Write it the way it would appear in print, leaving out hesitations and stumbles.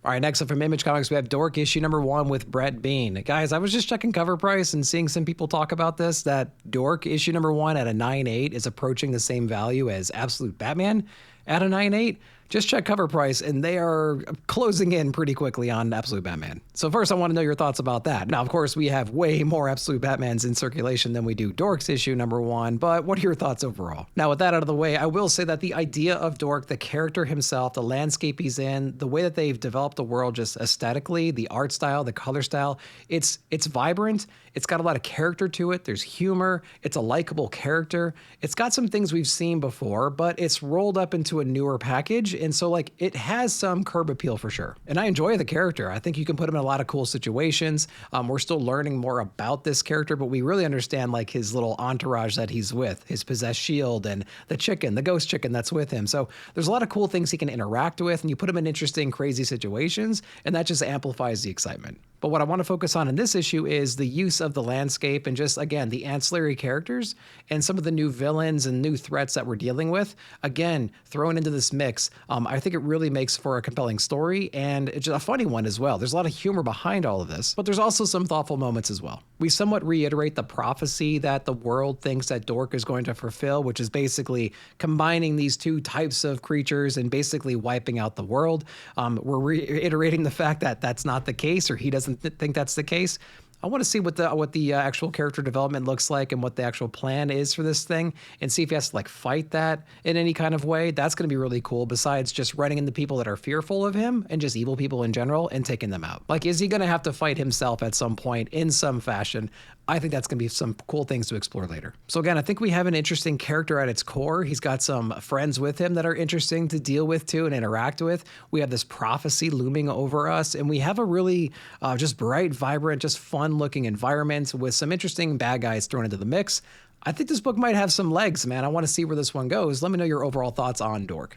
All right, next up from Image Comics, we have Dork issue number 1 with Brett Bean. Guys, I was just checking cover price and seeing some people talk about this, that Dork issue number 1 at a 9.8 is approaching the same value as Absolute Batman at a 9.8. Just check cover price, and they are closing in pretty quickly on Absolute Batman. So first, I want to know your thoughts about that. Now, of course, we have way more Absolute Batmans in circulation than we do Dork's issue number 1, but what are your thoughts overall? Now, with that out of the way, I will say that the idea of Dork, the character himself, the landscape he's in, the way that they've developed the world just aesthetically, the art style, the color style, it's vibrant. It's got a lot of character to it. There's humor. It's a likable character. It's got some things we've seen before, but it's rolled up into a newer package. And so like it has some curb appeal for sure. And I enjoy the character. I think you can put him in a lot of cool situations. We're still learning more about this character, but we really understand like his little entourage that he's with, his possessed shield and the chicken, the ghost chicken that's with him. So there's a lot of cool things he can interact with, and you put him in interesting, crazy situations, and that just amplifies the excitement. But what I want to focus on in this issue is the use of the landscape and just, again, the ancillary characters and some of the new villains and new threats that we're dealing with. Again, thrown into this mix, I think it really makes for a compelling story, and it's just a funny one as well. There's a lot of humor behind all of this, but there's also some thoughtful moments as well. We somewhat reiterate the prophecy that the world thinks that Dork is going to fulfill, which is basically combining these two types of creatures and basically wiping out the world. We're reiterating the fact that that's not the case, or he doesn't think that's the case. I want to see what the actual character development looks like and what the actual plan is for this thing, and see if he has to like fight that in any kind of way. That's going to be really cool, besides just running into people that are fearful of him and just evil people in general and taking them out. Like, is he going to have to fight himself at some point in some fashion? I think that's going to be some cool things to explore later. So again, I think we have an interesting character at its core. He's got some friends with him that are interesting to deal with too and interact with. We have this prophecy looming over us, and we have a really just bright, vibrant, just fun-looking environment with some interesting bad guys thrown into the mix. I think this book might have some legs, man. I want to see where this one goes. Let me know your overall thoughts on Dork.